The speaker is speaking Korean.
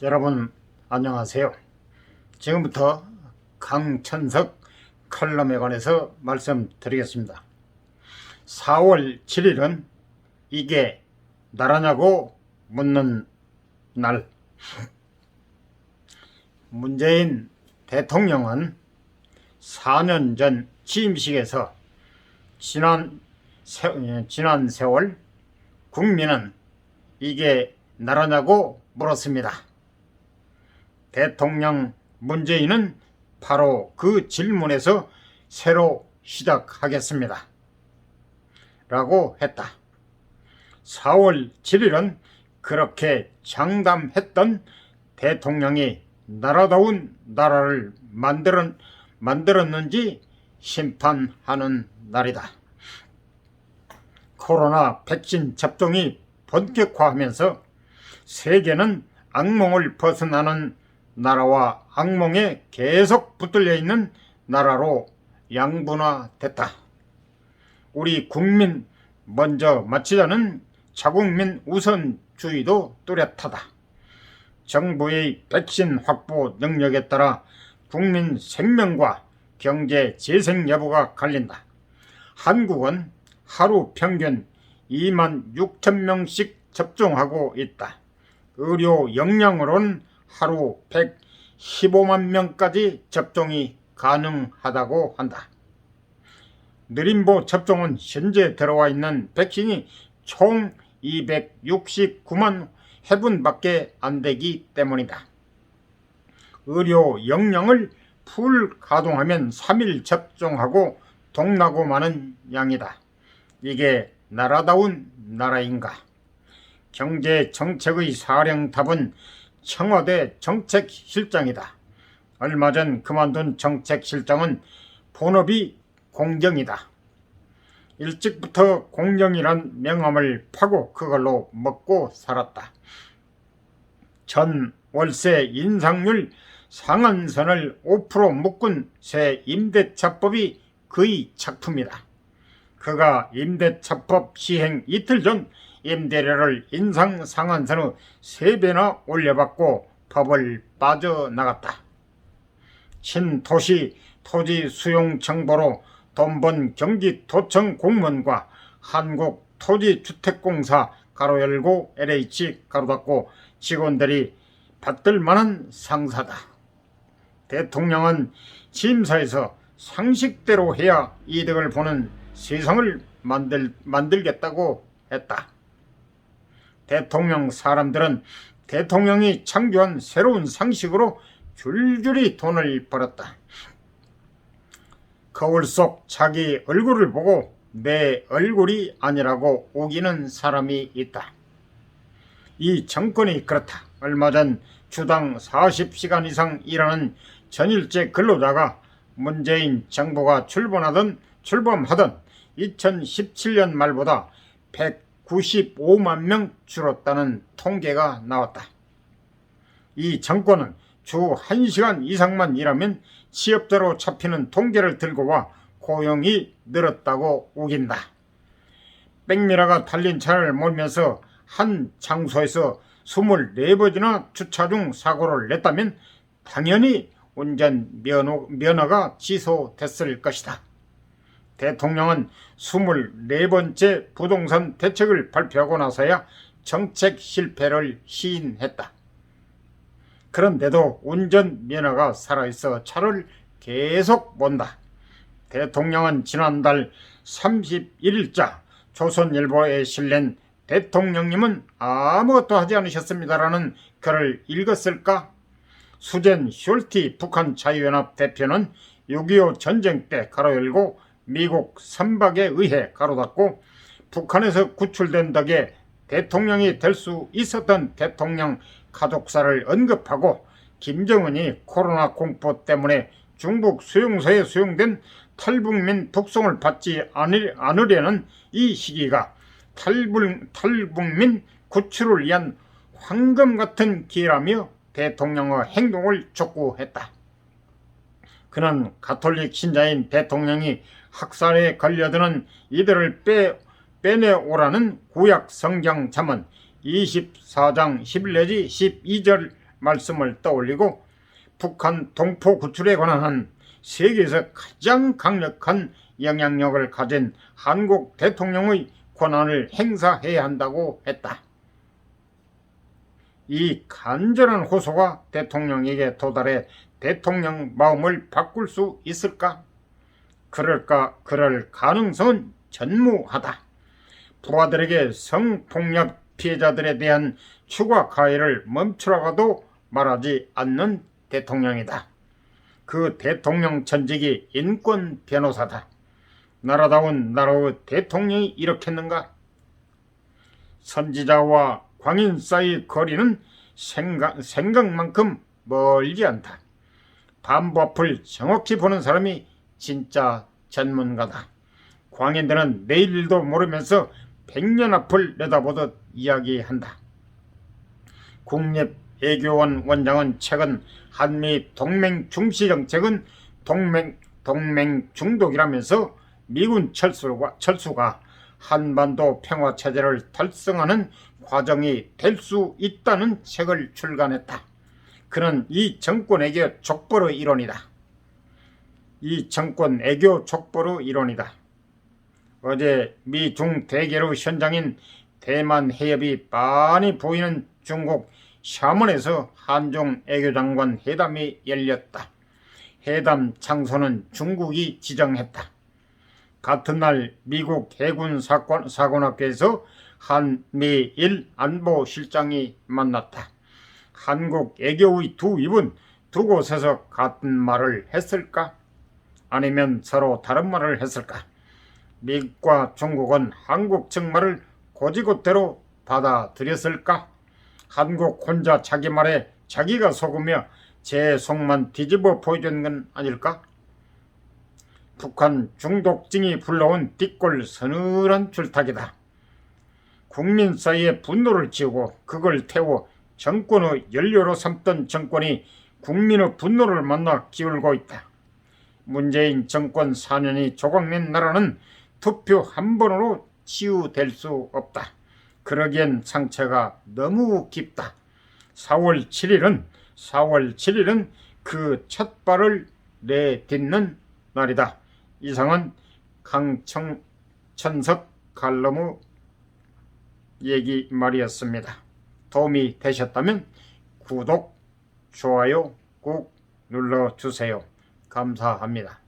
여러분 안녕하세요. 지금부터 강천석 칼럼에 관해서 말씀드리겠습니다. 4월 7일은 이게 나라냐고 묻는 날. 문재인 대통령은 4년 전 취임식에서 지난 세월 국민은 이게 나라냐고 물었습니다. 대통령 문재인은 바로 그 질문에서 새로 시작하겠습니다 라고 했다. 4월 7일은 그렇게 장담했던 대통령이 나라다운 나라를 만들었는지 심판하는 날이다. 코로나 백신 접종이 본격화하면서 세계는 악몽을 벗어나는 나라와 악몽에 계속 붙들려 있는 나라로 양분화됐다. 우리 국민 먼저 맞히자는 자국민 우선주의도 뚜렷하다. 정부의 백신 확보 능력에 따라 국민 생명과 경제 재생 여부가 갈린다. 한국은 하루 평균 2만 6천 명씩 접종하고 있다. 의료 역량으로는 하루 115만 명까지 접종이 가능하다고 한다. 느림보 접종은 현재 들어와 있는 백신이 총 269만 회분밖에 안 되기 때문이다. 의료 역량을 풀 가동하면 3일 접종하고 동나고 마는 양이다. 이게 나라다운 나라인가? 경제정책의 사령탑은 청와대 정책실장이다. 얼마 전 그만둔 정책실장은 본업이 공정이다. 일찍부터 공정이란 명함을 파고 그걸로 먹고 살았다. 전 월세 인상률 상한선을 5% 묶은 새 임대차법이 그의 작품이다. 그가 임대차법 시행 이틀 전 임대료를 인상 상한선의 3배나 올려받고 법을 빠져나갔다. 친도시 토지 수용 정보로 돈 번 경기도청 공무원과 한국토지주택공사 가로 열고 LH 가로 닫고 직원들이 받들 만한 상사다. 대통령은 취임사에서 상식대로 해야 이득을 보는 세상을 만들겠다고 했다. 대통령 사람들은 대통령이 창조한 새로운 상식으로 줄줄이 돈을 벌었다. 거울 속 자기 얼굴을 보고 내 얼굴이 아니라고 우기는 사람이 있다. 이 정권이 그렇다. 얼마 전 주당 40시간 이상 일하는 전일제 근로자가 문재인 정부가 출범하던 2017년 말보다 195만 명 줄었다는 통계가 나왔다. 이 정권은 주 1시간 이상만 일하면 취업자로 잡히는 통계를 들고 와 고용이 늘었다고 우긴다. 백미라가 달린 차를 몰면서 한 장소에서 24번이나 주차 중 사고를 냈다면 당연히 운전 면허가 취소됐을 것이다. 대통령은 24번째 부동산 대책을 발표하고 나서야 정책 실패를 시인했다. 그런데도 운전면허가 살아있어 차를 계속 몬다. 대통령은 지난달 31일자 조선일보에 실린 대통령님은 아무것도 하지 않으셨습니다라는 글을 읽었을까? 수젠 숄티 북한 자유연합 대표는 6.25 전쟁 때 가로 열고 미국 선박에 의해 가로 닫고 북한에서 구출된 덕에 대통령이 될 수 있었던 대통령 가족사를 언급하고 김정은이 코로나 공포 때문에 중국 수용소에 수용된 탈북민 북송을 받지 않으려는 이 시기가 탈북민 구출을 위한 황금 같은 기회라며 대통령의 행동을 촉구했다. 그는 가톨릭 신자인 대통령이 학살에 걸려드는 이들을 빼내오라는 구약 성경 잠언 24장 11 내지 12절 말씀을 떠올리고 북한 동포 구출에 관한 한 세계에서 가장 강력한 영향력을 가진 한국 대통령의 권한을 행사해야 한다고 했다. 이 간절한 호소가 대통령에게 도달해 대통령 마음을 바꿀 수 있을까? 그럴 가능성은 전무하다. 부하들에게 성폭력 피해자들에 대한 추가 가해를 멈추라고도 말하지 않는 대통령이다. 그 대통령 전직이 인권 변호사다. 나라다운 나라의 대통령이 이렇겠는가? 선지자와 광인 사이의 거리는 생각만큼 멀지 않다. 반부 앞을 정확히 보는 사람이 진짜 전문가다. 광인들은 내일 일도 모르면서 100년 앞을 내다보듯 이야기한다. 국립외교원 원장은 최근 한미 동맹 중시 정책은 동맹 중독이라면서 미군 철수가 한반도 평화체제를 달성하는 과정이 될 수 있다는 책을 출간했다. 그는 이 정권 애교 족보의 이론이다. 어제 미중 대결의 현장인 대만 해협이 빤히 보이는 중국 샤먼에서 한중 외교장관 회담이 열렸다. 회담 장소는 중국이 지정했다. 같은 날 미국 해군 사관학교에서 한미일 안보실장이 만났다. 한국 외교의 두 입은 두 곳에서 같은 말을 했을까? 아니면 서로 다른 말을 했을까? 미국과 중국은 한국 측 말을 곧이곧대로 받아들였을까? 한국 혼자 자기 말에 자기가 속으며 제 속만 뒤집어 보여준 건 아닐까? 북한 중독증이 불러온 뒷골 서늘한 줄타기다. 국민 사이에 분노를 지우고 그걸 태워 정권의 연료로 삼던 정권이 국민의 분노를 만나 기울고 있다. 문재인 정권 4년이 조각낸 나라는 투표 한 번으로 치유될 수 없다. 그러기엔 상처가 너무 깊다. 4월 7일은 그 첫 발을 내딛는 날이다. 이상은 강천석 칼럼의 얘기 말이었습니다. 도움이 되셨다면 구독, 좋아요 꼭 눌러주세요. 감사합니다.